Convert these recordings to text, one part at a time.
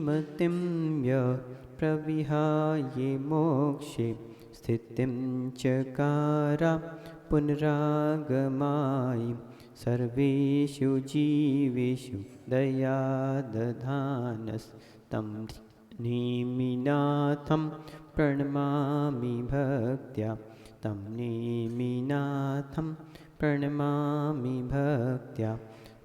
मतिं य प्रविहाय मोक्षे स्थितिं चकार पुनरागमाय सर्वेषु जीवेषु दया दधानस्तं नेमिनाथं प्रणमामि भक्त्या तं नेमिनाथं प्रणमामि भक्त्या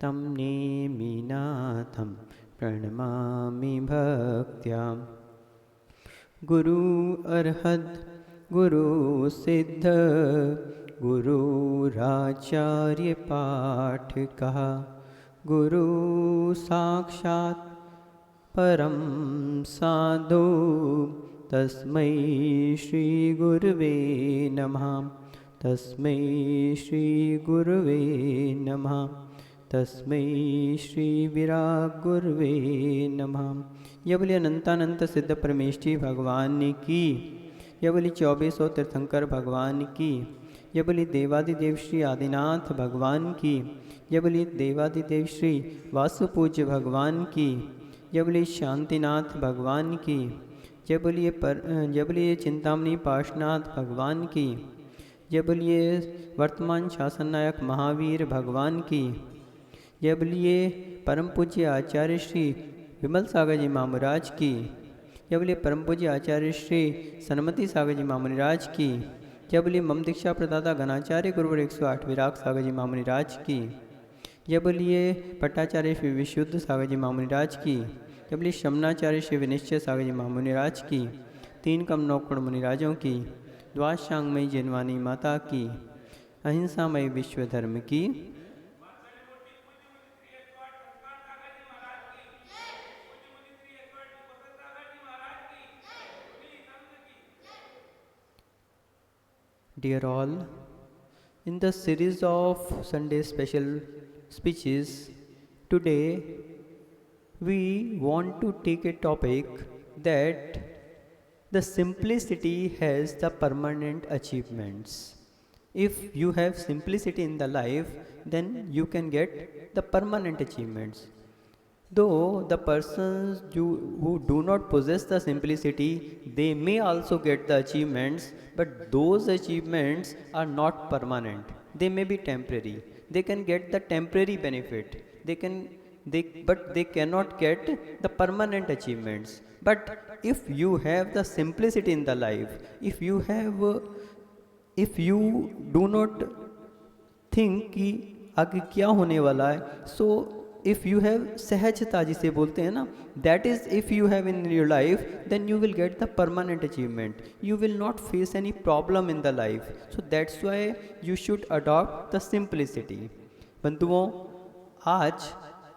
तं नेमिनाथं प्रणमामि भक्त्या। गुरु अर्हत गुरु सिद्ध गुरुराचार्य पाठ कहा गुरु साक्षात् परम साधु तस्मै श्री गुरुवे नमः तस्मै श्री गुरुवे नमः तस्मै श्री विराग गुरुवे नमः। यह बोले अनंतानंत सिद्ध परमेष्ठी भगवान की, यह बोली 2400 तीर्थंकर भगवान की, यह बोली देवादिदेव श्री आदिनाथ भगवान की, यह बोली देवादिदेव श्री वासुपूज्य भगवान की, यह बोली शांतिनाथ भगवान की, यह बोलिए चिंतामणि पार्श्वनाथ भगवान की, यह बोलिए वर्तमान शासन नायक महावीर भगवान की, यह बोलिए परम पूज्य आचार्य श्री विमल सागर जी महाराज की, यह बोलिए परम पूज्य आचार्य श्री सन्मति सागर जी महाराज की, यह बोलिए मम दीक्षा प्रदाता घनाचार्य गुरुवर 108 विराग सागर जी महाराज की, यह बोलिए पट्टाचार्य श्री विशुद्ध सागर जी महाराज की, यह बोलिए शमनाचार्य श्री विनिश्चय सागर जी महाराज की, 3 कम 9 करोड़ मुनिराजों की, द्वाशांगमयी जिनवानी माता की, अहिंसामयी विश्व धर्म की। Dear all, in the series of Sunday special speeches, today we want to take a topic that the simplicity has the permanent achievements. If you have simplicity in the life, then you can get the permanent achievements. Though the persons who do not possess the simplicity, they may also get the achievements, but those achievements are not permanent. They may be temporary. They can get the temporary benefit. But they cannot get the permanent achievements. But if you have the simplicity in the life, if you do not think कि आगे क्या होने वाला है, so if you have सहजता जिसे बोलते हैं ना, that is if you have in your life, then you will get the permanent achievement. You will not face any problem in the life. So that's why you should adopt the simplicity. बंधुओं, आज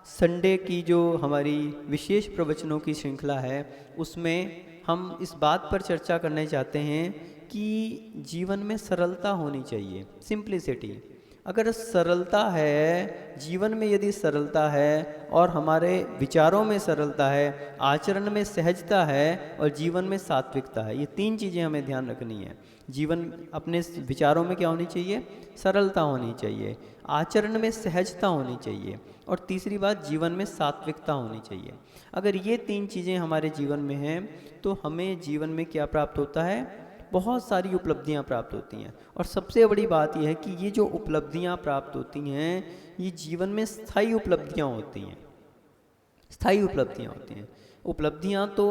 Sunday की जो हमारी विशेष प्रवचनों की श्रृंखला है, उसमें हम इस बात पर चर्चा करना चाहते हैं कि जीवन में सरलता होनी चाहिए, सिंप्लिसिटी। अगर सरलता है, जीवन में यदि सरलता है और हमारे विचारों में सरलता है, आचरण में सहजता है और जीवन में सात्विकता है, ये 3 चीज़ें हमें ध्यान रखनी है। जीवन अपने विचारों में क्या होनी चाहिए? सरलता होनी चाहिए, आचरण में सहजता होनी चाहिए और तीसरी बात जीवन में सात्विकता होनी चाहिए। अगर ये 3 चीज़ें हमारे जीवन में हैं तो हमें जीवन में क्या प्राप्त होता है? बहुत सारी उपलब्धियां प्राप्त होती हैं। और सबसे बड़ी बात यह है कि ये जो उपलब्धियां प्राप्त होती हैं, ये जीवन में स्थायी उपलब्धियां होती हैं। स्थायी उपलब्धियां होती हैं। उपलब्धियां तो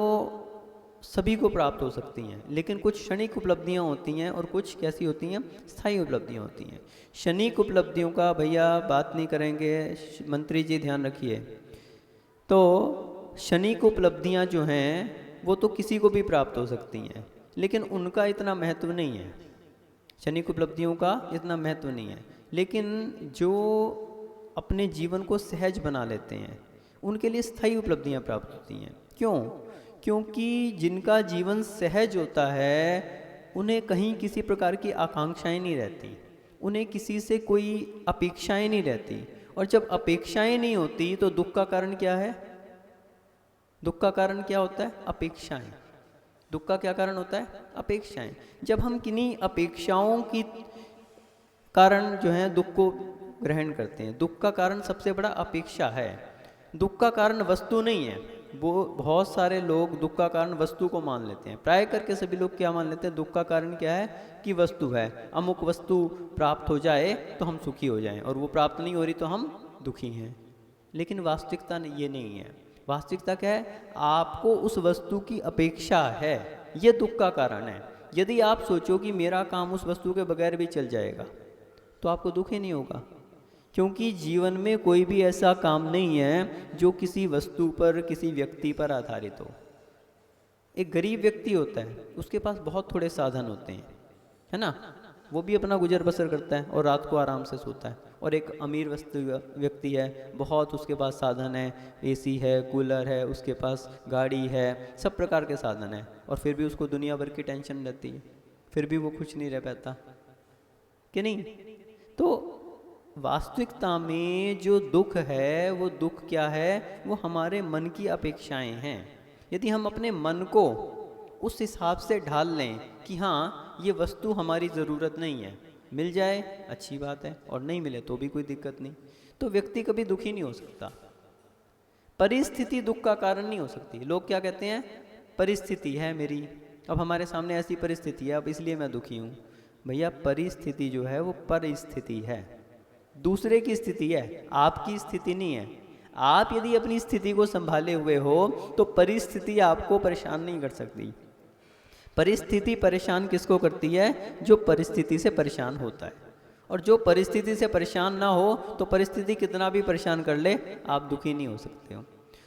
सभी को प्राप्त हो सकती हैं, लेकिन कुछ क्षणिक उपलब्धियां होती हैं और कुछ कैसी होती हैं? स्थायी उपलब्धियां होती हैं। क्षणिक उपलब्धियों का भैया बात नहीं करेंगे, मंत्री जी ध्यान रखिए। तो क्षणिक उपलब्धियां जो हैं वो तो किसी को भी प्राप्त हो सकती हैं, लेकिन उनका इतना महत्व नहीं है। क्षणिक उपलब्धियों का इतना महत्व नहीं है, लेकिन जो अपने जीवन को सहज बना लेते हैं उनके लिए स्थायी उपलब्धियां प्राप्त होती हैं। क्यों? क्योंकि जिनका जीवन सहज होता है उन्हें कहीं किसी प्रकार की आकांक्षाएं नहीं रहती, उन्हें किसी से कोई अपेक्षाएं नहीं रहती। और जब अपेक्षाएं नहीं होती तो दुख का कारण क्या है? दुख का कारण क्या होता है? अपेक्षाएं। दुख का क्या कारण होता है? अपेक्षाएं। जब हम किन्हीं अपेक्षाओं की कारण जो है दुख को ग्रहण करते हैं, दुख का कारण सबसे बड़ा अपेक्षा है। दुख का कारण वस्तु नहीं है, वो बहुत सारे लोग दुख का कारण वस्तु को मान लेते हैं। प्राय करके सभी लोग क्या मान लेते हैं, दुख का कारण क्या है कि वस्तु है, अमुक वस्तु प्राप्त हो जाए तो हम सुखी हो जाएं, और वो प्राप्त नहीं हो रही तो हम दुखी हैं। लेकिन वास्तविकता ये नहीं है। वास्तविकता क्या है, आपको उस वस्तु की अपेक्षा है, ये दुख का कारण है। यदि आप सोचो कि मेरा काम उस वस्तु के बगैर भी चल जाएगा तो आपको दुख ही नहीं होगा, क्योंकि जीवन में कोई भी ऐसा काम नहीं है जो किसी वस्तु पर, किसी व्यक्ति पर आधारित हो। एक गरीब व्यक्ति होता है, उसके पास बहुत थोड़े साधन होते हैं, है ना, वो भी अपना गुजर बसर करता है और रात को आराम से सोता है। और एक अमीर व्यक्ति है, बहुत उसके पास साधन है, एसी है, कूलर है, उसके पास गाड़ी है, सब प्रकार के साधन है, और फिर भी उसको दुनिया भर की टेंशन रहती है, फिर भी वो खुश नहीं रह पाता कि नहीं। तो वास्तविकता में जो दुख है, वो दुख क्या है, वो हमारे मन की अपेक्षाएं हैं। यदि हम अपने मन को उस हिसाब से ढाल लें कि हाँ ये वस्तु हमारी ज़रूरत नहीं है, मिल जाए अच्छी बात है, और नहीं मिले तो भी कोई दिक्कत नहीं, तो व्यक्ति कभी दुखी नहीं हो सकता। परिस्थिति दुख का कारण नहीं हो सकती। लोग क्या कहते हैं, परिस्थिति है मेरी, अब हमारे सामने ऐसी परिस्थिति है, अब इसलिए मैं दुखी हूँ। भैया परिस्थिति जो है वो परिस्थिति है, दूसरे की स्थिति है, आपकी स्थिति नहीं है। आप यदि अपनी स्थिति को संभाले हुए हो तो परिस्थिति आपको परेशान नहीं कर सकती। परिस्थिति परेशान किसको करती है, जो परिस्थिति से परेशान होता है। और जो परिस्थिति से परेशान ना हो तो परिस्थिति कितना भी परेशान कर ले, आप दुखी नहीं हो सकते हो।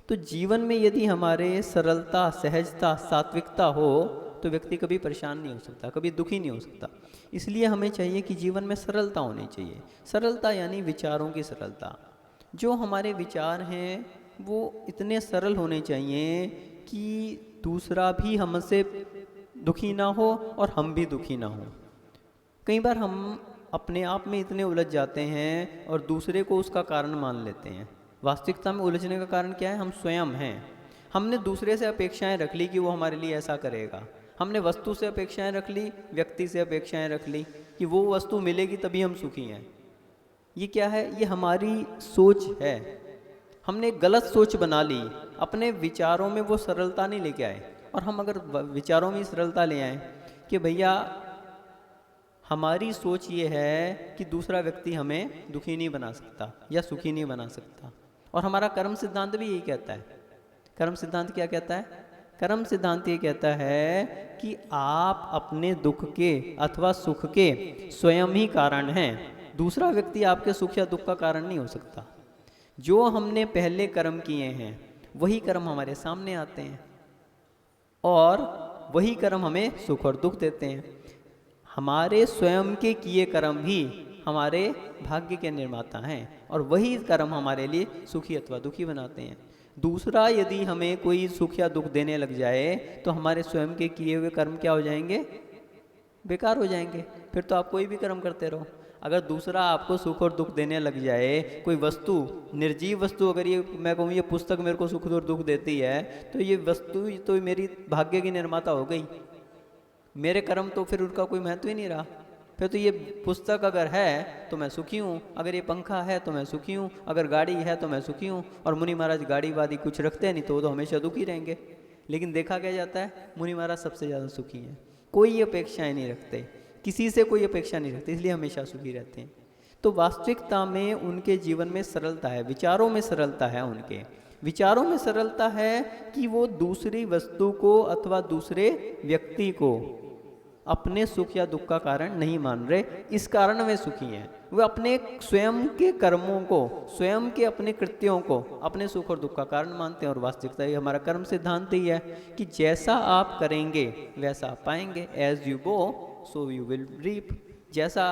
तो जीवन में यदि हमारे सरलता, सहजता, सात्विकता हो तो व्यक्ति कभी परेशान नहीं हो सकता, कभी दुखी नहीं हो सकता। इसलिए हमें चाहिए कि जीवन में सरलता होनी चाहिए। सरलता यानी विचारों की सरलता। जो हमारे विचार हैं वो इतने सरल होने चाहिए कि दूसरा भी हमसे दुखी ना हो और हम भी दुखी ना हो। कई बार हम अपने आप में इतने उलझ जाते हैं और दूसरे को उसका कारण मान लेते हैं। वास्तविकता में उलझने का कारण क्या है, हम स्वयं हैं। हमने दूसरे से अपेक्षाएं रख ली कि वो हमारे लिए ऐसा करेगा। हमने वस्तु से अपेक्षाएं रख ली, व्यक्ति से अपेक्षाएं रख ली कि वो वस्तु मिलेगी तभी हम सुखी हैं। ये क्या है, ये हमारी सोच है। हमने गलत सोच बना ली, अपने विचारों में वो सरलता नहीं लेके आए। और हम अगर विचारों में सरलता ले आए कि भैया हमारी सोच ये है कि दूसरा व्यक्ति हमें दुखी नहीं बना सकता या सुखी नहीं बना सकता, और हमारा कर्म सिद्धांत भी यही कहता है। कर्म सिद्धांत क्या कहता है, कर्म सिद्धांत ये कहता है कि आप अपने दुख के अथवा सुख के स्वयं ही कारण हैं। दूसरा व्यक्ति आपके सुख या दुख का कारण नहीं हो सकता। जो हमने पहले कर्म किए हैं वही कर्म हमारे सामने आते हैं, और वही कर्म हमें सुख और दुख देते हैं। हमारे स्वयं के किए कर्म ही हमारे भाग्य के निर्माता हैं, और वही कर्म हमारे लिए सुखी अथवा दुखी बनाते हैं। दूसरा यदि हमें कोई सुख या दुख देने लग जाए तो हमारे स्वयं के किए हुए कर्म क्या हो जाएंगे, बेकार हो जाएंगे। फिर तो आप कोई भी कर्म करते रहो। अगर दूसरा आपको सुख और दुख देने लग जाए, कोई वस्तु, निर्जीव वस्तु, अगर ये मैं कहूँ ये पुस्तक मेरे को सुख और दुख देती है, तो ये वस्तु तो मेरी भाग्य की निर्माता हो गई। मेरे कर्म तो फिर उनका कोई महत्व ही नहीं रहा। फिर तो ये पुस्तक अगर है तो मैं सुखी हूँ, अगर ये पंखा है तो मैं सुखी हूँ, अगर गाड़ी है तो मैं सुखी हूँ। और मुनि महाराज गाड़ी वादी कुछ रखते हैं नहीं, तो वो तो हमेशा दुखी रहेंगे। लेकिन देखा क्या जाता है, मुनि महाराज सबसे ज़्यादा सुखी हैं। कोई अपेक्षाएं नहीं रखते, किसी से कोई अपेक्षा नहीं रखते, इसलिए हमेशा सुखी रहते हैं। तो वास्तविकता में उनके जीवन में सरलता है, विचारों में सरलता है। उनके विचारों में सरलता है कि वो दूसरी वस्तु को अथवा दूसरे व्यक्ति को अपने सुख या दुख का कारण नहीं मान रहे, इस कारण वे सुखी हैं। वे अपने स्वयं के कर्मों को, स्वयं के अपने कृत्यों को अपने सुख और दुख का कारण मानते हैं। और वास्तविकता ये हमारा कर्म सिद्धांत ही है कि जैसा आप करेंगे वैसा आप पाएंगे। एज यू बो सो यू विल रीप, जैसा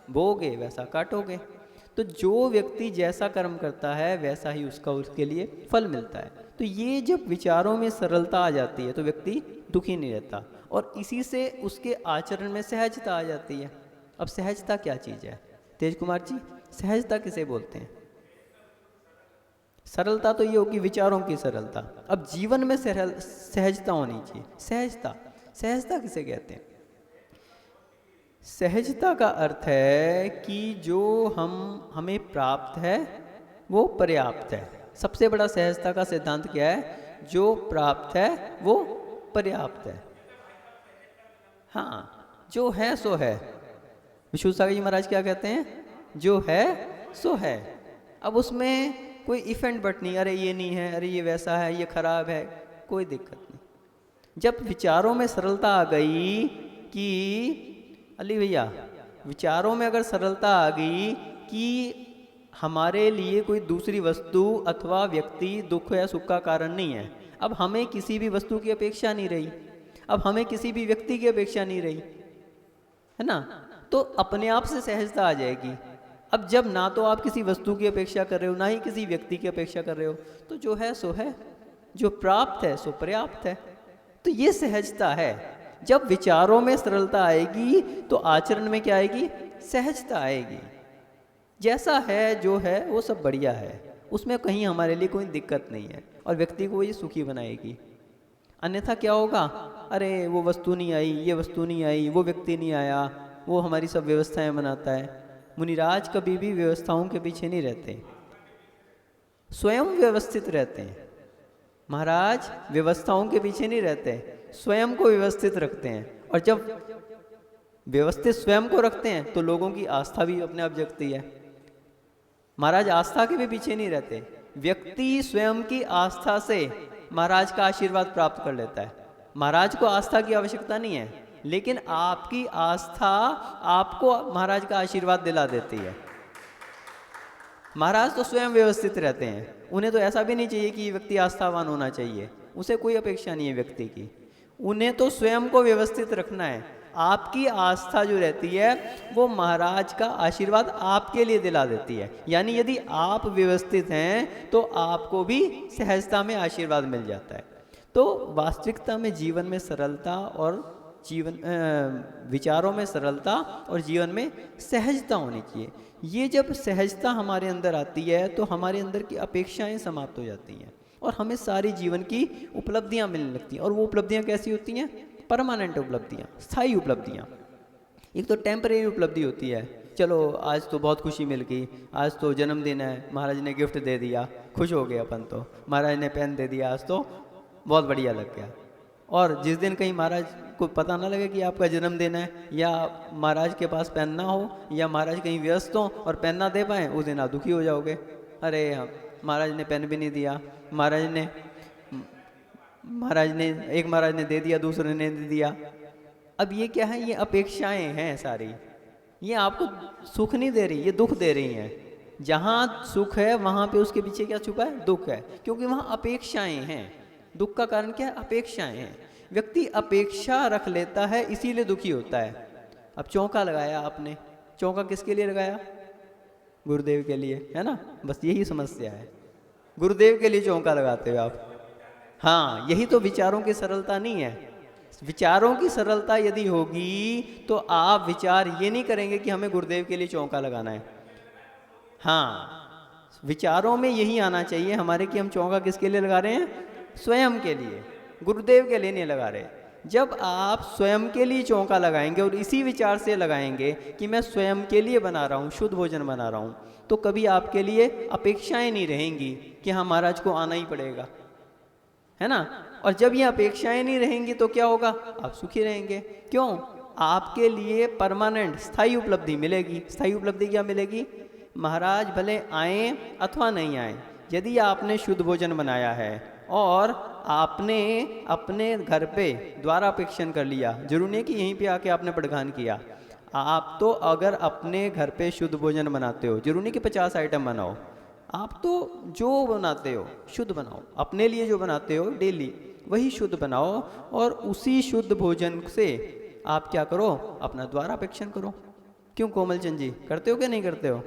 बोगे वैसा काटोगे। तो जो व्यक्ति जैसा कर्म करता है वैसा ही उसका उसके लिए फल मिलता है। तो ये जब विचारों में सरलता आ जाती है तो व्यक्ति दुखी नहीं रहता, और इसी से उसके आचरण में सहजता आ जाती है। अब सहजता क्या चीज़ है तेज कुमार जी, सहजता किसे बोलते हैं? सरलता तो ये होगी विचारों की सरलता। अब जीवन में सहजता होनी चाहिए। सहजता, सहजता किसे कहते हैं? सहजता का अर्थ है कि जो हमें प्राप्त है वो पर्याप्त है। सबसे बड़ा सहजता का सिद्धांत क्या है? जो प्राप्त है वो पर्याप्त है। हाँ, जो है सो है। विष्णु सागर जी महाराज क्या कहते हैं? जो है सो है। अब उसमें कोई इफेंट बट नहीं, अरे ये नहीं है, अरे ये वैसा है, ये खराब है, कोई दिक्कत नहीं। जब विचारों में सरलता आ गई कि अली भैया, विचारों में अगर सरलता आ गई कि हमारे लिए कोई दूसरी वस्तु अथवा व्यक्ति दुख या सुख का कारण नहीं है, अब हमें किसी भी वस्तु की अपेक्षा नहीं रही, अब हमें किसी भी व्यक्ति की अपेक्षा नहीं रही, है ना? तो अपने आप से सहजता आ जाएगी। अब जब ना तो आप किसी वस्तु की अपेक्षा कर रहे हो, ना ही किसी व्यक्ति की अपेक्षा कर रहे हो, तो जो है सो है, जो प्राप्त है सो पर्याप्त है। तो ये सहजता है। जब विचारों में सरलता आएगी तो आचरण में क्या आएगी? सहजता आएगी। जैसा है जो है वो सब बढ़िया है, उसमें कहीं हमारे लिए कोई दिक्कत नहीं है, और व्यक्ति को ये सुखी बनाएगी। अन्यथा क्या होगा? अरे वो वस्तु नहीं आई, ये वस्तु नहीं आई, वो व्यक्ति नहीं आया, वो हमारी सब व्यवस्थाएं बनाता है। मुनिराज कभी भी व्यवस्थाओं के पीछे नहीं रहते, स्वयं व्यवस्थित रहते हैं। महाराज व्यवस्थाओं के पीछे नहीं रहते, स्वयं को व्यवस्थित रखते हैं। और जब व्यवस्थित स्वयं को रखते हैं तो लोगों की आस्था भी अपने आप जगती है। महाराज आस्था के भी पीछे नहीं रहते, व्यक्ति स्वयं की आस्था से महाराज का आशीर्वाद प्राप्त कर लेता है। महाराज को आस्था की आवश्यकता नहीं है, लेकिन आपकी आस्था आपको महाराज का आशीर्वाद दिला देती है। महाराज तो स्वयं व्यवस्थित रहते हैं, उन्हें तो ऐसा भी नहीं चाहिए कि व्यक्ति आस्थावान होना चाहिए, उसे कोई अपेक्षा नहीं है व्यक्ति की, उन्हें तो स्वयं को व्यवस्थित रखना है। आपकी आस्था जो रहती है वो महाराज का आशीर्वाद आपके लिए दिला देती है। यानी यदि आप व्यवस्थित हैं तो आपको भी सहजता में आशीर्वाद मिल जाता है। तो वास्तविकता में जीवन में सरलता और विचारों में सरलता और जीवन में सहजता होनी चाहिए। ये जब सहजता हमारे अंदर आती है तो हमारे अंदर की अपेक्षाएं समाप्त हो जाती हैं और हमें सारी जीवन की उपलब्धियां मिलने लगती हैं। और वो उपलब्धियां कैसी होती हैं? परमानेंट उपलब्धियां, स्थायी उपलब्धियां। एक तो टेम्परेरी उपलब्धि होती है, चलो आज तो बहुत खुशी मिल गई, आज तो जन्मदिन है, महाराज ने गिफ्ट दे दिया, खुश हो गए अपन तो, महाराज ने पेन दे दिया, आज तो बहुत बढ़िया लग गया। और जिस दिन कहीं महाराज को पता ना लगे कि आपका जन्मदिन है, या महाराज के पास पेन ना हो, या महाराज कहीं व्यस्त हो और पेन ना दे पाएँ, उस दिन आप दुखी हो जाओगे। अरे महाराज ने पेन भी नहीं दिया, महाराज ने एक महाराज ने दे दिया, दूसरे ने दे दिया। अब ये क्या है? ये अपेक्षाएं हैं सारी, ये आपको सुख नहीं दे रही, ये दुख दे रही हैं। जहाँ सुख है वहाँ पे उसके पीछे क्या छुपा है? दुख है, क्योंकि वहाँ अपेक्षाएं हैं। दुख का कारण क्या है? अपेक्षाएं हैं। व्यक्ति अपेक्षा रख लेता है, इसीलिए दुखी होता है। अब चौका लगाया आपने, चौका किसके लिए लगाया? गुरुदेव के लिए, है ना? बस यही समस्या है, गुरुदेव के लिए चौका लगाते हो आप। हाँ, यही तो विचारों की सरलता नहीं है। विचारों की सरलता यदि होगी तो आप विचार ये नहीं करेंगे कि हमें गुरुदेव के लिए चौका लगाना है। हाँ, विचारों में यही आना चाहिए हमारे कि हम चौका किसके लिए लगा रहे हैं? स्वयं के लिए, गुरुदेव के लिए नहीं लगा रहे। जब आप स्वयं के लिए चौका लगाएंगे और इसी विचार से लगाएंगे कि मैं स्वयं के लिए बना रहा हूँ, शुद्ध भोजन बना रहा हूँ, तो कभी आपके लिए अपेक्षाएं नहीं रहेंगी कि हाँ महाराज को आना ही पड़ेगा, है ना? और जब ये अपेक्षाएं नहीं रहेंगी तो क्या होगा? आप सुखी रहेंगे। क्यों? आपके लिए परमानेंट स्थायी उपलब्धि मिलेगी। स्थायी उपलब्धि क्या मिलेगी? महाराज भले आए अथवा नहीं आए, यदि आपने शुद्ध भोजन बनाया है और आपने अपने घर पे द्वारापेक्षण कर लिया, जरूर नहीं कि यहीं पे आके आपने पड़गान किया, आप तो अगर अपने घर पे शुद्ध भोजन बनाते हो, जरूर नहीं कि 50 आइटम बनाओ, आप तो जो बनाते हो शुद्ध बनाओ, अपने लिए जो बनाते हो डेली वही शुद्ध बनाओ, और उसी शुद्ध भोजन से आप क्या करो? अपना द्वारापेक्षण करो। क्यों कोमल चंद जी, करते हो कि नहीं करते हो?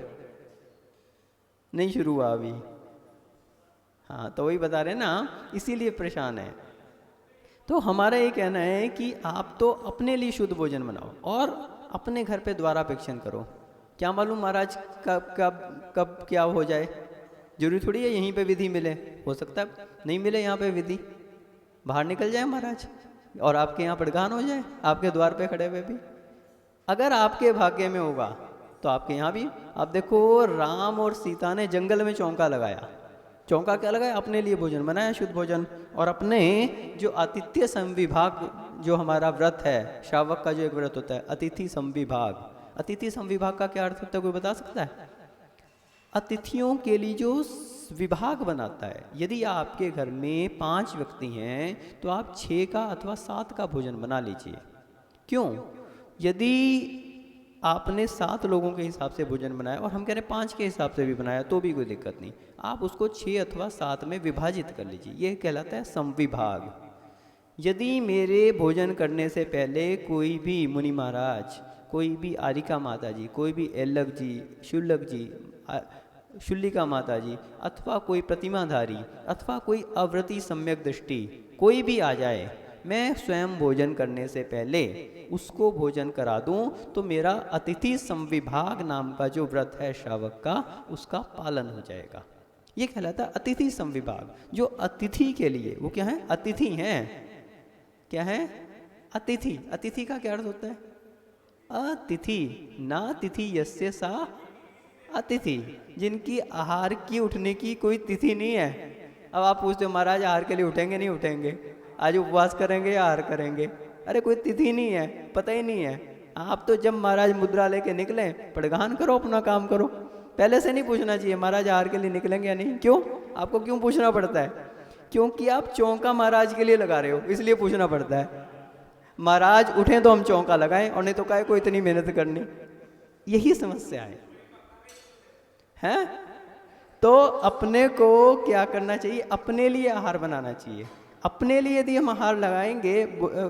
नहीं शुरू हुआ अभी। हाँ, तो वही बता रहे ना, इसीलिए परेशान है। तो हमारा ये कहना है कि आप तो अपने लिए शुद्ध भोजन बनाओ और अपने घर पे द्वारापेक्षण करो। क्या मालूम महाराज कब कब कब क्या हो जाए? जरूरी थोड़ी है यहीं पे विधि मिले, हो सकता है नहीं मिले यहाँ पे विधि, बाहर निकल जाए महाराज और आपके यहाँ पड़गान हो जाए, आपके द्वार पे खड़े हुए भी। अगर आपके भाग्य में होगा तो आपके यहाँ भी। आप देखो, राम और सीता ने जंगल में चौंका लगाया, चौका क्या लगाया? अपने लिए भोजन बनाया, शुद्ध भोजन। और अपने जो आतिथ्य संविभाग जो हमारा व्रत है, श्रावक का जो एक व्रत होता है, अतिथि संविभाग। अतिथि संविभाग का क्या अर्थ होता है, कोई बता सकता है? अतिथियों के लिए जो विभाग बनाता है। यदि आपके घर में 5 व्यक्ति हैं तो आप 6 का अथवा 7 का भोजन बना लीजिए। क्यों? यदि आपने 7 लोगों के हिसाब से भोजन बनाया और हम कह रहे हैं 5 के हिसाब से भी बनाया तो भी कोई दिक्कत नहीं, आप उसको 6 अथवा 7 में विभाजित कर लीजिए। यह कहलाता है संविभाग। यदि मेरे भोजन करने से पहले कोई भी मुनि महाराज, कोई भी आरिका माता जी, कोई भी एल्लक जी, शुल्लक जी, शुल्लिका माता जी, अथवा कोई प्रतिमाधारी, अथवा कोई अव्रती सम्यक दृष्टि, कोई भी आ जाए, मैं स्वयं भोजन करने से पहले उसको भोजन करा दूं तो मेरा अतिथि संविभाग नाम का जो व्रत है श्रावक का, उसका पालन हो जाएगा। ये कहलाता है अतिथि संविभाग। जो अतिथि के लिए, वो क्या है? अतिथि हैं। क्या है? अतिथि। अतिथि का क्या अर्थ होता है? अतिथि। ना तिथि यस्य सा अतिथि, जिनकी आहार की उठने की कोई तिथि नहीं है। अब आप पूछते हो महाराज आहार के लिए उठेंगे नहीं उठेंगे, आज उपवास करेंगे या आहार करेंगे? अरे कोई तिथि नहीं है, पता ही नहीं है। आप तो जब महाराज मुद्रा लेके निकले, पड़गान करो, अपना काम करो। पहले से नहीं पूछना चाहिए महाराज आहार के लिए निकलेंगे या नहीं। क्यों? आपको क्यों पूछना पड़ता है? क्योंकि आप चौका महाराज के लिए लगा रहे हो, इसलिए पूछना पड़ता है। महाराज उठें तो हम चौका लगाएं, और नहीं तो काहे को इतनी मेहनत करनी। यही समस्या है। तो अपने को क्या करना चाहिए? अपने लिए आहार बनाना चाहिए। अपने लिए यदि हम आहार लगाएंगे,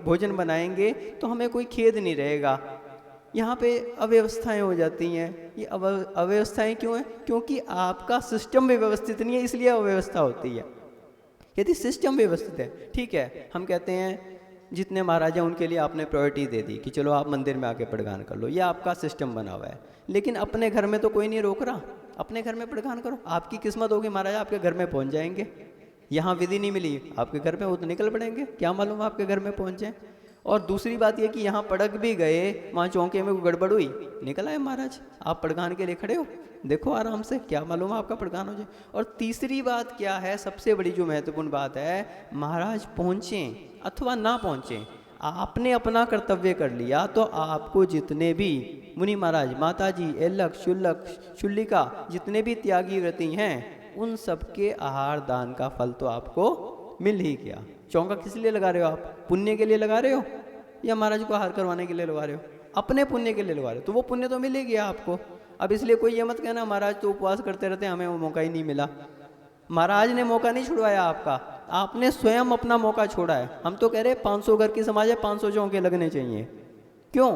भोजन बनाएंगे, तो हमें कोई खेद नहीं रहेगा। यहाँ पे अव्यवस्थाएं हो जाती हैं। ये अव्यवस्थाएं क्यों हैं? क्योंकि आपका सिस्टम भी व्यवस्थित नहीं है, इसलिए अव्यवस्था होती है। यदि सिस्टम व्यवस्थित है, ठीक है, हम कहते हैं जितने महाराज हैं उनके लिए आपने प्रायोरिटी दे दी कि चलो आप मंदिर में आके पड़गान कर लो, ये आपका सिस्टम बना हुआ है। लेकिन अपने घर में तो कोई नहीं रोक रहा, अपने घर में पड़गान करो। आपकी किस्मत होगी महाराज आपके घर में पहुंच जाएंगे। यहाँ विधि नहीं मिली आपके घर में, वो तो निकल पड़ेंगे, क्या मालूम आपके घर में पहुंच जाए। और दूसरी बात यह कि यहाँ पड़क भी गए, वहाँ चौके में कोई गड़बड़ हुई, निकल आए महाराज, आप पड़गान के लिए खड़े हो, देखो आराम से, क्या मालूम आपका पड़गान हो जाए। और तीसरी बात क्या है, सबसे बड़ी जो महत्वपूर्ण बात है, महाराज पहुँचें अथवा ना पहुँचें, आपने अपना कर्तव्य कर लिया तो आपको जितने भी मुनि महाराज, माता जी, एल्लक, शुल्लक, शुल्लिका, जितने भी त्यागी व्रती हैं, उन सबके आहार दान का फल तो आपको मिल ही गया। चौका किस लिए लगा रहे हो आप? पुण्य के लिए लगा रहे हो या महाराज को आहार करवाने के लिए लगा रहे हो? अपने पुण्य के लिए लगा रहे हो, तो वो पुण्य तो मिल ही गया आपको। अब इसलिए कोई ये मत कहना महाराज तो उपवास करते रहते हमें वो मौका ही नहीं मिला। महाराज ने मौका नहीं छुड़वाया आपका, आपने स्वयं अपना मौका छोड़ा है। हम तो कह रहे 500 घर की समाज है, 500 चौके लगने चाहिए। क्यों?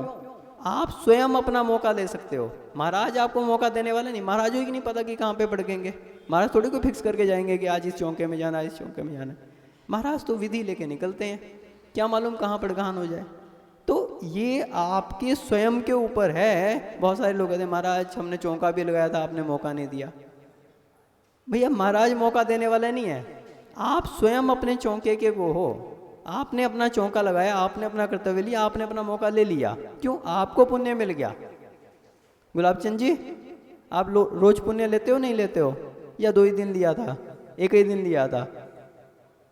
आप स्वयं अपना मौका दे सकते हो, महाराज आपको मौका देने वाले नहीं। महाराज को नहीं पता कि कहाँ पे पड़केंगे, महाराज थोड़ी कोई फिक्स करके जाएंगे कि आज इस चौके में जाना, इस चौके में जाना। महाराज तो विधि लेके निकलते हैं, क्या मालूम कहाँ पड़गान हो जाए। तो ये आपके स्वयं के ऊपर है। बहुत सारे लोग कहते हैं महाराज हमने चौका भी लगाया था, आपने मौका नहीं दिया। भैया महाराज मौका देने वाला नहीं है, आप स्वयं अपने चौके के वो हो। आपने अपना चौका लगाया, आपने अपना कर्तव्य लिया, आपने अपना मौका ले लिया। क्यों? आपको पुण्य मिल गया। गुलाबचंद जी, आप रोज पुण्य लेते हो नहीं लेते हो? या 2 ही दिन लिया था, 1 ही दिन लिया था?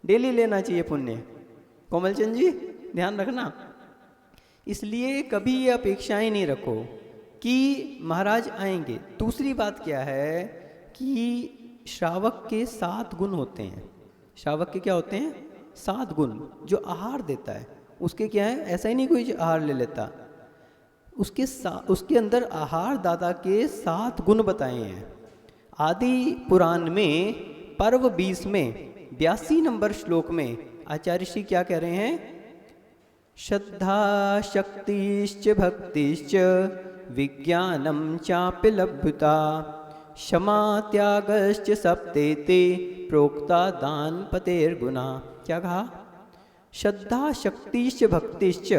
डेली लेना चाहिए पुण्य। कोमलचंद जी ध्यान रखना, इसलिए कभी ये अपेक्षाएं नहीं रखो कि महाराज आएंगे। दूसरी बात क्या है कि श्रावक के 7 गुण होते हैं। श्रावक के क्या होते हैं? 7 गुण। जो आहार देता है उसके क्या है? ऐसा ही नहीं कोई आहार ले लेता, उसके अंदर आहार दाता के 7 गुण बताए हैं। आदि पुराण में पर्व 20 में 82 नंबर श्लोक में आचार्य श्री क्या कह रहे हैं? श्रद्धा शक्तिश्च भक्तिश्च विज्ञानम चापि लभ्यता क्षमा त्यागश्च सप्तेते प्रोक्ता दान पतेर्गुणा। क्या कहा? श्रद्धा शक्तिश्च भक्तिश्च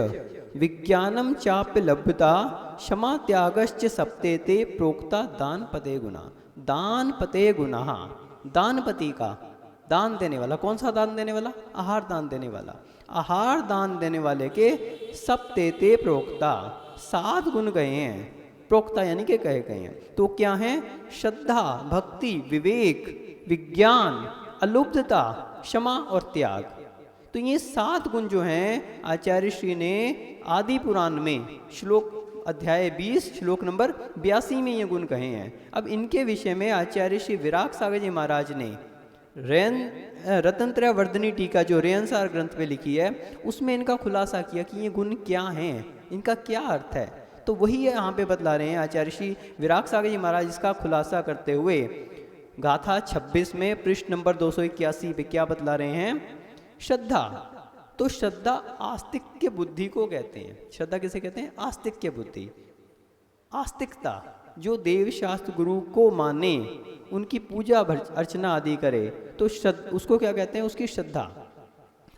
विज्ञानम चापि लभ्यता क्षमा त्यागश्च सप्तेते प्रोक्ता दान पते गुणा। दान पते गुणा, दानपति का, दान देने वाला। कौन सा दान देने वाला? आहार दान देने वाला। आहार दान देने वाले के सप्तेते प्रोक्ता 7 गुण गए हैं। प्रोक्ता यानी कि कहे गए हैं। तो क्या है? श्रद्धा, भक्ति, विवेक, विज्ञान, अलुब्धता, क्षमा और त्याग। तो ये 7 गुण जो हैं आचार्य श्री ने आदि पुराण में श्लोक अध्याय 20 श्लोक नंबर 82 में ये गुण कहे हैं। अब इनके विषय में आचार्य श्री विराग सागर जी महाराज ने रत्नत्रय वर्धनी टीका जो रेयनसार ग्रंथ पे लिखी है उसमें इनका खुलासा किया कि ये गुण क्या हैं, इनका क्या अर्थ है। तो वही यहाँ पे बतला रहे हैं आचार्य श्री विराग सागर जी महाराज इसका खुलासा करते हुए गाथा 26 में पृष्ठ नंबर 281 पे क्या बतला रहे हैं। श्रद्धा, तो श्रद्धा आस्तिक्य बुद्धि को कहते हैं। श्रद्धा किसे कहते हैं? आस्तिक्य बुद्धि, आस्तिकता, जो देव शास्त्र गुरु को माने, उनकी पूजा अर्चना आदि करे, तो उसको क्या कहते हैं? उसकी श्रद्धा।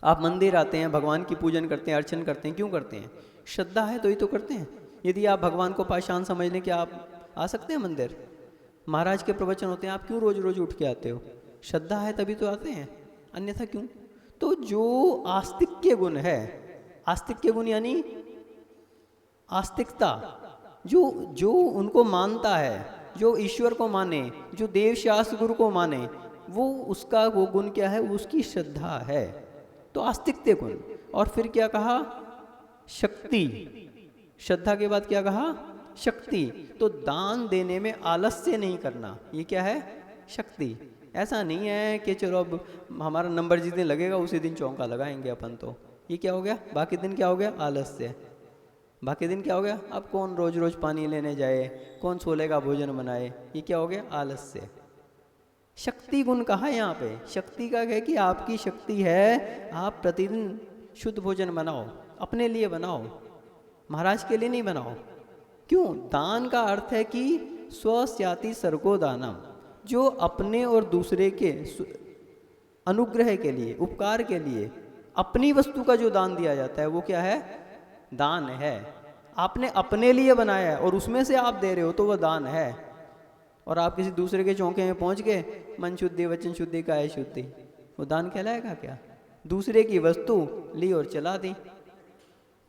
आप मंदिर आते हैं, भगवान की पूजन करते हैं, अर्चन करते हैं, क्यों करते हैं? श्रद्धा है तो ही तो करते हैं। यदि आप भगवान को पाषाण समझ लें, क्या आप आ सकते हैं मंदिर? महाराज के प्रवचन होते हैं, आप क्यों रोज रोज उठ के आते हो? श्रद्धा है तभी तो आते हैं, अन्यथा क्यों? तो जो आस्तिक्य गुण है, आस्तिक्य गुण यानी आस्तिकता, जो उनको मानता है, जो ईश्वर को माने, जो देव शास्त्र गुरु को माने, वो उसका वो गुण क्या है? उसकी श्रद्धा है। तो आस्तिक्य गुण। और फिर क्या कहा? शक्ति। श्रद्धा के बाद क्या कहा? शक्ति। तो दान देने में आलस्य नहीं करना, ये क्या है? शक्ति। ऐसा नहीं है कि चलो अब हमारा नंबर जिस दिन लगेगा उसी दिन चौंका लगाएंगे अपन, तो ये क्या हो गया? बाकी दिन क्या हो गया? आलस्य। बाकी दिन क्या हो गया? अब कौन रोज रोज पानी लेने जाए, कौन छोले का भोजन बनाए, ये क्या हो गया? आलस्य। शक्ति गुण कहा यहाँ पे। शक्ति का है कि आपकी शक्ति है, आप प्रतिदिन शुद्ध भोजन बनाओ, अपने लिए बनाओ, महाराज के लिए नहीं बनाओ। क्यों? दान का अर्थ है कि स्वस्याति सर्गो दानम, जो अपने और दूसरे के अनुग्रह के लिए, उपकार के लिए अपनी वस्तु का जो दान दिया जाता है वो क्या है? दान है। आपने अपने लिए बनाया है और उसमें से आप दे रहे हो तो वह दान है। और आप किसी दूसरे के चौके में पहुंच गए, मन शुद्धि वचन शुद्धि काया शुद्धि, वो दान कहलाएगा क्या? दूसरे की वस्तु ली और चला दी,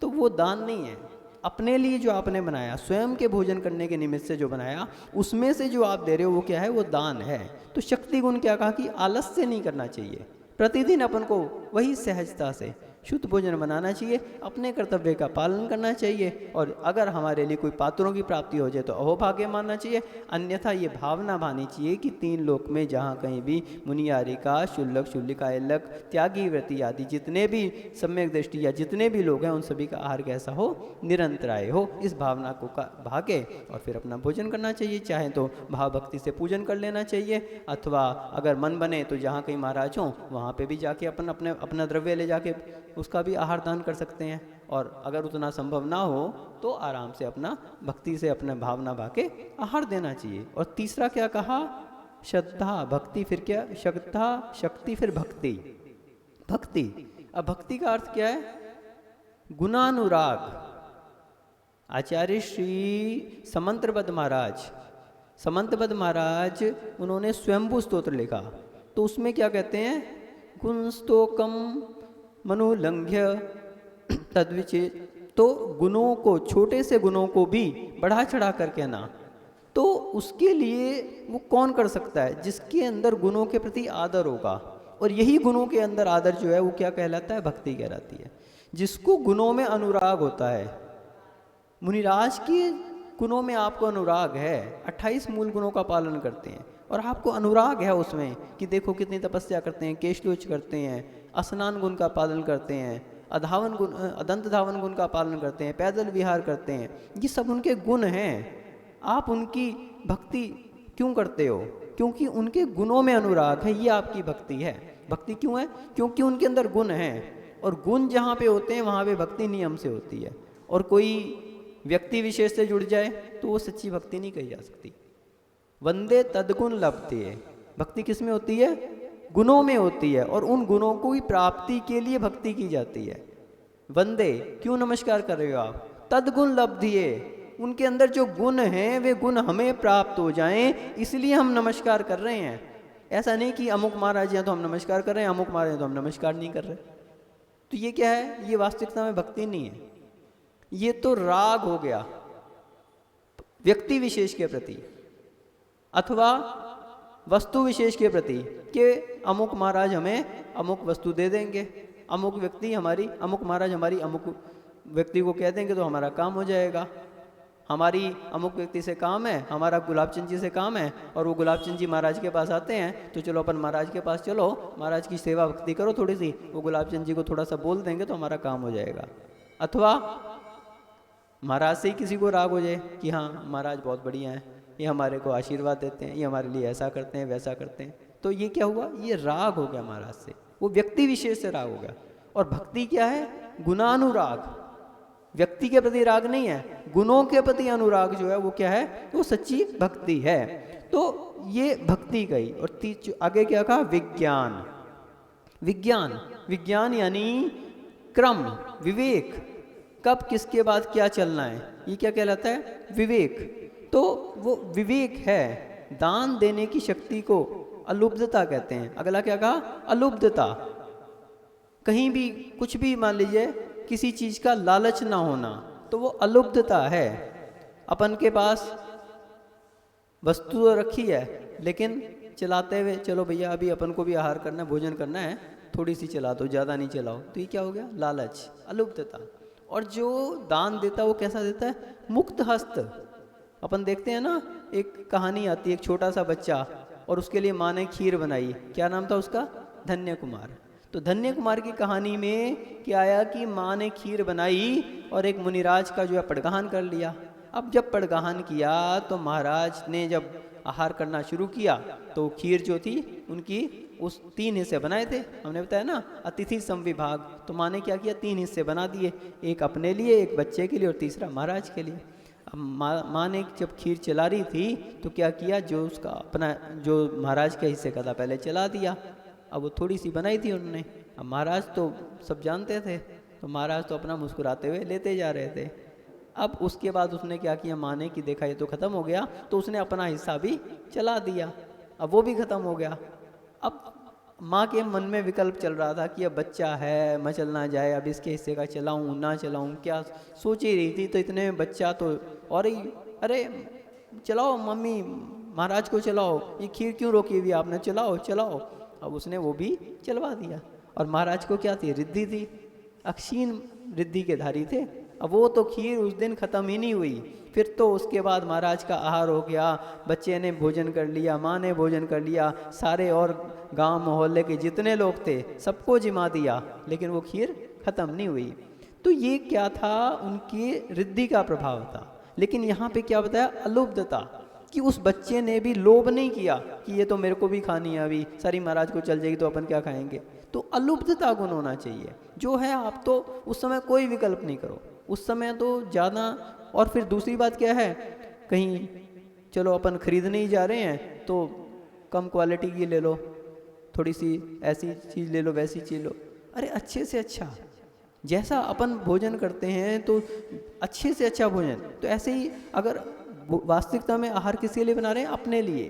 तो वो दान नहीं है। अपने लिए जो आपने बनाया, स्वयं के भोजन करने के निमित्त से जो बनाया, उसमें से जो आप दे रहे हो वो क्या है? वो दान है। तो शक्ति गुण क्या कहा कि आलस्य नहीं करना चाहिए, प्रतिदिन अपन को वही सहजता से शुद्ध भोजन बनाना चाहिए, अपने कर्तव्य का पालन करना चाहिए। और अगर हमारे लिए कोई पात्रों की प्राप्ति हो जाए तो अहोभाग्य मानना चाहिए, अन्यथा ये भावना भानी चाहिए कि 3 लोक में जहाँ कहीं भी मुनियारिका, शुल्लक, शुल्लिकायलक, त्यागी, व्रती आदि जितने भी सम्यक दृष्टि या जितने भी लोग हैं उन सभी का आहार कैसा हो? निरंतराय हो। इस भावना को भागे और फिर अपना भोजन करना चाहिए। चाहे तो भाव भक्ति से पूजन कर लेना चाहिए, अथवा अगर मन बने तो जहाँ कहीं महाराज हों वहाँ पे भी जाके अपना द्रव्य ले जाके उसका भी आहार दान कर सकते हैं। और अगर उतना संभव ना हो तो आराम से अपना भक्ति से अपना भावना भाके आहार देना चाहिए। और तीसरा क्या कहा? श्रद्धा, भक्ति, फिर क्या? श्रद्धा, शक्ति, फिर भक्ति। भक्ति, अब भक्ति का अर्थ क्या है? गुणानुराग। आचार्य श्री समंत्रबद्ध महाराज उन्होंने स्वयंभू स्तोत्र लिखा, तो उसमें क्या कहते हैं? गुण स्तोकम मनुलंघ्य तद्विचेत, तो गुणों को, छोटे से गुणों को भी बढ़ा चढ़ा कर कहना, तो उसके लिए वो कौन कर सकता है? जिसके अंदर गुणों के प्रति आदर होगा। और यही गुणों के अंदर आदर जो है वो क्या कहलाता है? भक्ति कहलाती है। जिसको गुणों में अनुराग होता है, मुनिराज के गुणों में आपको अनुराग है, 28 मूल गुणों का पालन करते हैं और आपको अनुराग है उसमें कि देखो कितनी तपस्या करते हैं, केशलोच करते हैं, स्नान गुण का पालन करते हैं, अधावन गुण, अदंत धावन गुण का पालन करते हैं, पैदल विहार करते हैं, ये सब उनके गुण हैं। आप उनकी भक्ति क्यों करते हो? क्योंकि उनके गुणों में अनुराग है, ये आपकी भक्ति है। भक्ति क्यों है? क्योंकि उनके अंदर गुण हैं, और गुण जहाँ पे होते हैं वहाँ पे भक्ति नियम से होती है। और कोई व्यक्ति विशेष से जुड़ जाए तो वो सच्ची भक्ति नहीं कही जा सकती। वंदे तदगुण लभते, भक्ति किस में होती है? गुणों में होती है, और उन गुणों को ही प्राप्ति के लिए भक्ति की जाती है। वंदे, क्यों नमस्कार कर रहे हो आप? तदगुण लब्धिये, उनके अंदर जो गुण हैं वे गुण हमें प्राप्त हो जाएं, इसलिए हम नमस्कार कर रहे हैं। ऐसा नहीं कि अमुक महाराज हैं तो हम नमस्कार कर रहे हैं, अमुक महाराज हैं तो हम नमस्कार नहीं कर रहे। तो ये क्या है? ये वास्तविकता में भक्ति नहीं है, ये तो राग हो गया व्यक्ति विशेष के प्रति, अथवा वस्तु विशेष के प्रति कि अमुक महाराज हमें अमुक वस्तु दे देंगे, अमुक व्यक्ति हमारी, अमुक महाराज हमारी अमुक व्यक्ति को कह देंगे तो हमारा काम हो जाएगा। हमारी अमुक व्यक्ति से काम है, हमारा गुलाब चंद जी से काम है, और वो गुलाब चंद जी महाराज के पास आते हैं, तो चलो अपन महाराज के पास चलो, महाराज की सेवा भक्ति करो थोड़ी सी, वो गुलाब चंद जी को थोड़ा सा बोल देंगे तो हमारा काम हो जाएगा। अथवा महाराज से ही किसी को राग हो जाए कि हाँ महाराज बहुत बढ़िया हैं, ये हमारे को आशीर्वाद देते हैं, ये हमारे लिए ऐसा करते हैं वैसा करते हैं, तो ये क्या हुआ, ये राग हो गया महाराज से, वो व्यक्ति विशेष से राग हो गया। और भक्ति क्या है, गुणानुराग, व्यक्ति के प्रति राग नहीं है, गुणों के प्रति अनुराग जो है वो क्या है, वो सच्ची भक्ति है। तो ये भक्ति गई। और आगे क्या कहा, विज्ञान। विज्ञान, विज्ञान यानी क्रम, विवेक, कब किसके बाद क्या चलना है, ये क्या कहलाता है, विवेक। तो वो विवेक है, दान देने की शक्ति को अलुब्धता कहते हैं। अगला क्या कहा, अलुब्धता, कहीं भी कुछ भी मान लीजिए किसी चीज का लालच ना होना, तो वो अलुब्धता है। अपन के पास वस्तु तो रखी है, लेकिन चलाते हुए चलो भैया अभी अपन को भी आहार करना है, भोजन करना है, थोड़ी सी चला दो, ज़्यादा नहीं चलाओ, तो ये क्या हो गया, लालच, अलुब्धता। और जो दान देता है वो कैसा देता है, मुक्त हस्त। अपन देखते हैं ना, एक कहानी आती है, एक छोटा सा बच्चा और उसके लिए माँ ने खीर बनाई, क्या नाम था उसका, धन्य कुमार। तो धन्य कुमार की कहानी में क्या आया कि माँ ने खीर बनाई और एक मुनिराज का जो है पड़गाहन कर लिया। अब जब पड़गाहन किया तो महाराज ने जब आहार करना शुरू किया तो खीर जो थी उनकी उस 3 हिस्से बनाए थे, हमने बताया ना, अतिथि समविभाग। तो माँ ने क्या किया, 3 हिस्से बना दिए, एक अपने लिए, एक बच्चे के लिए और तीसरा महाराज के लिए। अब माँ ने जब खीर चला रही थी तो क्या किया, जो उसका अपना जो महाराज के हिस्से का था पहले चला दिया। अब वो थोड़ी सी बनाई थी उन्होंने, अब महाराज तो सब जानते थे, तो महाराज तो अपना मुस्कुराते हुए लेते जा रहे थे। अब उसके बाद उसने क्या किया, माँ ने कि देखा ये तो ख़त्म हो गया, तो उसने अपना हिस्सा भी चला दिया, अब वो भी ख़त्म हो गया। अब माँ के मन में विकल्प चल रहा था कि अब बच्चा है, मचल ना जाए, अब इसके हिस्से का चलाऊँ ना चलाऊँ, क्या सोच ही रही थी। तो इतने में बच्चा तो और ही, अरे चलाओ मम्मी, महाराज को चलाओ, ये खीर क्यों रोकी हुई आपने, चलाओ चलाओ। अब उसने वो भी चलवा दिया। और महाराज को क्या थी, रिद्धि थी, अक्षीण रिद्धि के धारी थे। अब वो तो खीर उस दिन ख़त्म ही नहीं हुई। फिर तो उसके बाद महाराज का आहार हो गया, बच्चे ने भोजन कर लिया, माँ ने भोजन कर लिया, सारे और गांव मोहल्ले के जितने लोग थे सबको जिमा दिया, लेकिन वो खीर ख़त्म नहीं हुई। तो ये क्या था, उनकी रिद्धि का प्रभाव था। लेकिन यहाँ पे क्या बताया, अलुब्धता, कि उस बच्चे ने भी लोभ नहीं किया कि ये तो मेरे को भी खानी है, अभी सारी महाराज को चल जाएगी तो अपन क्या खाएंगे। तो अलुब्धता गुण होना चाहिए जो है। आप तो उस समय कोई विकल्प नहीं करो, उस समय तो ज़्यादा। और फिर दूसरी बात क्या है, कहीं चलो अपन खरीदने ही जा रहे हैं तो कम क्वालिटी की ले लो, थोड़ी सी ऐसी चीज़ ले लो, वैसी चीज़ लो। अरे अच्छे से अच्छा, जैसा अपन भोजन करते हैं तो अच्छे से अच्छा भोजन, तो ऐसे ही अगर वास्तविकता में आहार किसके लिए बना रहे हैं, अपने लिए,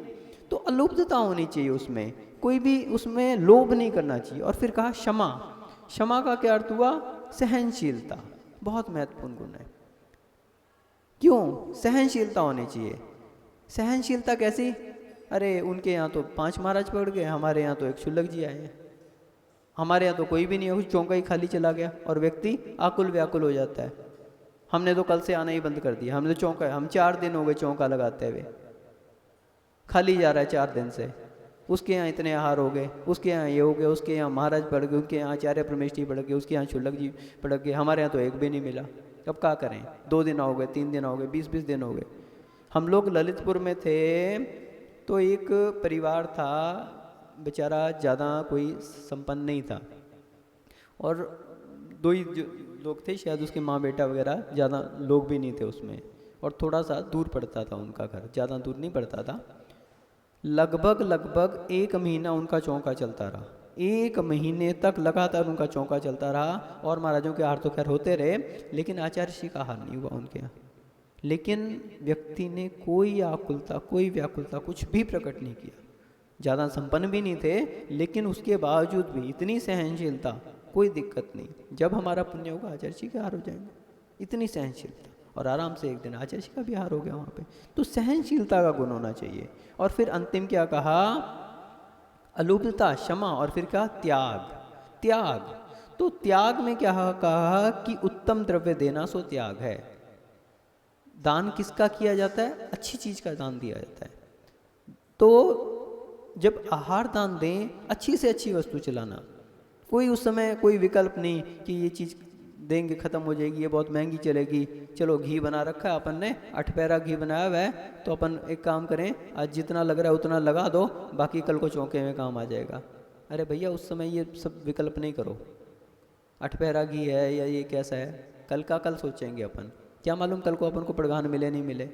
तो अलुब्धता होनी चाहिए उसमें, कोई भी उसमें लोभ नहीं करना चाहिए। और फिर कहा क्षमा। क्षमा का क्या अर्थ हुआ, सहनशीलता, बहुत महत्वपूर्ण गुण है। क्यों, सहनशीलता होनी चाहिए। सहनशीलता कैसी, अरे उनके यहाँ तो 5 महाराज पकड़ गए, हमारे यहाँ तो एक शुल्लक जी आए हैं, हमारे यहाँ तो कोई भी नहीं है, कुछ चौंका ही खाली चला गया, और व्यक्ति आकुल व्याकुल हो जाता है। हमने तो कल से आना ही बंद कर दिया, हमने तो चौंका है, हम 4 दिन हो गए चौंका लगाते हुए, खाली जा रहा है 4 दिन से। उसके यहाँ इतने आहार हो गए, उसके यहाँ ये हो गया, उसके यहाँ महाराज पड़ गए, उनके यहाँ आचार्य परमेष्ठी पड़ गए, उसके यहाँ शुल्लक जी पड़ गए, हमारे यहाँ तो एक भी नहीं मिला। अब क्या करें, 2 दिन हो गए, 3 दिन हो गए, 20-20 दिन हो गए। हम लोग ललितपुर में थे तो एक परिवार था, बेचारा ज़्यादा कोई संपन्न नहीं था, और 2 ही लोग थे, शायद उसके माँ बेटा वगैरह, ज़्यादा लोग भी नहीं थे उसमें, और थोड़ा सा दूर पड़ता था उनका घर, ज़्यादा दूर नहीं पड़ता था। लगभग 1 महीना उनका चौंका चलता रहा, 1 महीने तक लगातार उनका चौंका चलता रहा। और महाराजों के आहार तो खैर होते रहे, लेकिन आचार्य श्री का आहार नहीं हुआ उनके यहाँ। लेकिन व्यक्ति ने कोई आकुलता, कोई व्याकुलता कुछ भी प्रकट नहीं किया, ज़्यादा संपन्न भी नहीं थे, लेकिन उसके बावजूद भी इतनी सहनशीलता, कोई दिक्कत नहीं, जब हमारा पुण्य होगा आचार्य जी के आहार हो जाएंगे, इतनी सहनशीलता। और आराम से एक दिन आचार्य का विहार हो गया वहाँ पे। तो सहनशीलता का गुण होना चाहिए। और फिर अंतिम क्या कहा, अलुब्धता, क्षमा, और फिर क्या, त्याग। त्याग, तो त्याग में क्या कहा कि उत्तम द्रव्य देना सो त्याग है। दान किसका किया जाता है, अच्छी चीज का दान दिया जाता है। तो जब आहार दान दें, अच्छी से अच्छी वस्तु चलाना, कोई उस समय कोई विकल्प नहीं कि ये चीज़ देंगे ख़त्म हो जाएगी, ये बहुत महंगी चलेगी, चलो घी बना रखा है अपन ने, 8 पैरा घी बनाया हुआ है, तो अपन एक काम करें, आज जितना लग रहा है उतना लगा दो, बाकी कल को चौके में काम आ जाएगा। अरे भैया उस समय ये सब विकल्प नहीं करो। 8 पैरा घी है या ये कैसा है, कल का कल सोचेंगे अपन, क्या मालूम कल को अपन को पड़गान मिले नहीं मिले।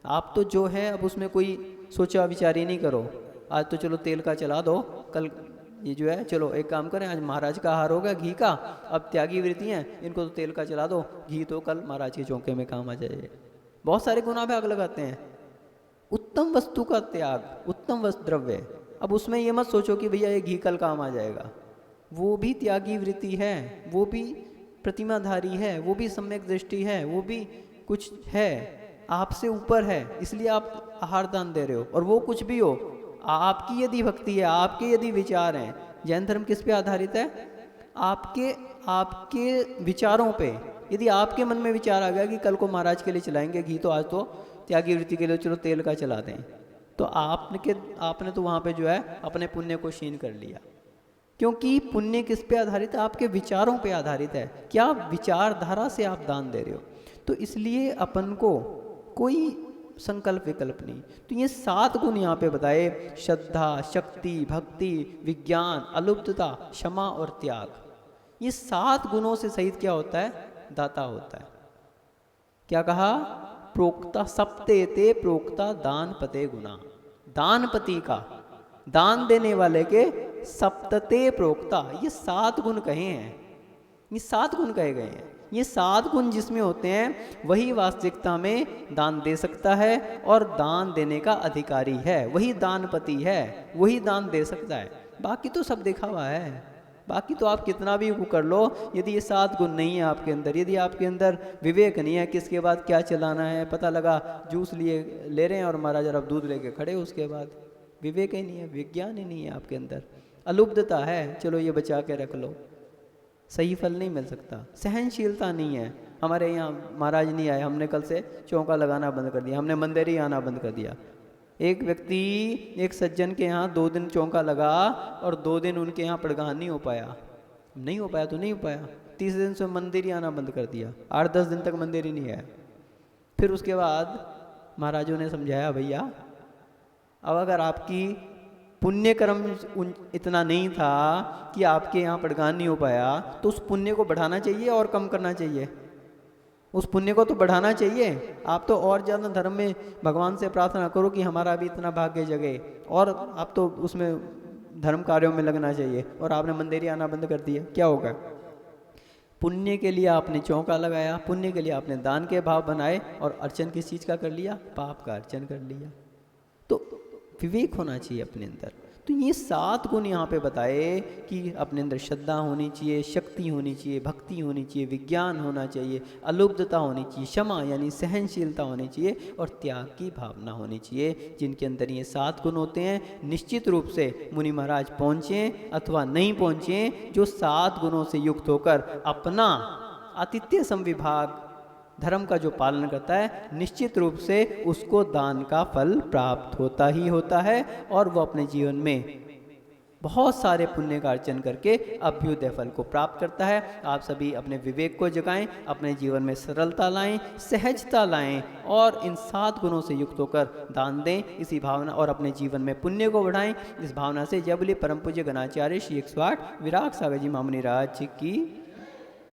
आप तो जो है अब उसमें कोई सोचा विचारी नहीं करो, आज तो चलो तेल का चला दो, कल ये जो है चलो एक काम करें, आज महाराज का आहार होगा घी का, अब त्यागी वृत्ति हैं इनको तो तेल का चला दो, घी तो कल महाराज के चौके में काम आ जाए। बहुत सारे गुना पे आग लगाते हैं। उत्तम वस्तु का त्याग, उत्तम वस्तु द्रव्य, अब उसमें ये मत सोचो कि भैया ये घी कल काम आ जाएगा, वो भी त्यागी वृत्ति है, वो भी प्रतिमाधारी है, वो भी सम्यक दृष्टि है, वो भी कुछ है, आपसे ऊपर है, इसलिए आप आहार दान दे रहे हो। और वो कुछ भी हो, आपकी यदि भक्ति है, आपके यदि विचार हैं, जैन धर्म किस पे आधारित है, आपके विचारों पे। यदि आपके मन में विचार आ गया कि कल को महाराज के लिए चलाएंगे घी, तो आज तो त्यागी वृत्ति के लिए चलो तेल का चला दें, तो आपने तो वहाँ पे जो है अपने पुण्य को क्षीण कर लिया। क्योंकि पुण्य किस पे आधारित है, आपके विचारों पे आधारित है, क्या विचारधारा से आप दान दे रहे हो। तो इसलिए अपन को कोई संकल्प विकल्प नहीं। तो ये 7 गुण यहाँ पे बताए, श्रद्धा, शक्ति, भक्ति, विज्ञान, अलुप्तता, क्षमा और त्याग। ये 7 गुणों से सहित क्या होता है, दाता होता है। क्या कहा, प्रोक्ता सप्ते ते प्रोक्ता दान पते गुना, दानपति का, दान देने वाले के सप्तते प्रोक्ता, ये 7 गुण कहे हैं, ये 7 गुण कहे गए हैं। ये 7 गुण जिसमें होते हैं वही वास्तविकता में दान दे सकता है और दान देने का अधिकारी है, वही दानपति है, वही दान दे सकता है। बाकी तो सब देखा हुआ है, बाकी तो आप कितना भी कर लो, यदि ये 7 गुण नहीं है आपके अंदर, यदि आपके अंदर विवेक नहीं है, किसके बाद क्या चलाना है, पता लगा जूस ले रहे हैं और महाराज अब दूध लेके खड़े, उसके बाद विवेक ही नहीं है, विज्ञान ही नहीं है आपके अंदर, अलुब्धता है, चलो ये बचा के रख लो, सही फल नहीं मिल सकता। सहनशीलता नहीं है। हमारे यहाँ महाराज नहीं आए, हमने कल से चौका लगाना बंद कर दिया, हमने मंदिर आना बंद कर दिया। एक व्यक्ति, एक सज्जन के यहाँ 2 दिन चौका लगा और 2 दिन उनके यहाँ पड़गान नहीं हो पाया, नहीं हो पाया तो नहीं हो पाया, तीसरे दिन से मंदिर ही आना बंद कर दिया, 8-10 दिन तक मंदिर ही नहीं आया। फिर उसके बाद महाराजों ने समझाया, भैया अब अगर आपकी पुण्य कर्म इतना नहीं था कि आपके यहाँ पड़गान नहीं हो पाया, तो उस पुण्य को बढ़ाना चाहिए और कम करना चाहिए, उस पुण्य को तो बढ़ाना चाहिए। आप तो और ज़्यादा धर्म में भगवान से प्रार्थना करो कि हमारा भी इतना भाग्य जगे, और आप तो उसमें धर्म कार्यों में लगना चाहिए, और आपने मंदिर आना बंद कर दिया, क्या होगा। पुण्य के लिए आपने चौका लगाया, पुण्य के लिए आपने दान के भाव बनाए, और अर्चन किस चीज़ का कर लिया, पाप का अर्चन कर लिया। तो विवेक होना चाहिए अपने अंदर। तो ये 7 गुण यहाँ पे बताए कि अपने अंदर श्रद्धा होनी चाहिए, शक्ति होनी चाहिए, भक्ति होनी चाहिए, विज्ञान होना चाहिए, अलुब्धता होनी चाहिए, क्षमा यानी सहनशीलता होनी चाहिए, और त्याग की भावना होनी चाहिए। जिनके अंदर ये 7 गुण होते हैं, निश्चित रूप से मुनि महाराज पहुँचे अथवा नहीं पहुँचे, जो 7 गुणों से युक्त होकर अपना आतिथ्य संविभाग धर्म का जो पालन करता है, निश्चित रूप से उसको दान का फल प्राप्त होता ही होता है, और वो अपने जीवन में बहुत सारे पुण्य का अर्चन करके अभ्युदय फल को प्राप्त करता है। आप सभी अपने विवेक को जगाएं, अपने जीवन में सरलता लाएं, सहजता लाएं, और इन 7 गुणों से युक्त होकर दान दें, इसी भावना, और अपने जीवन में पुण्य को बढ़ाएं। इस भावना से जय बोले परम पूज्य गणाचार्य श्री 108 विराग सागर जी महामुनि राज की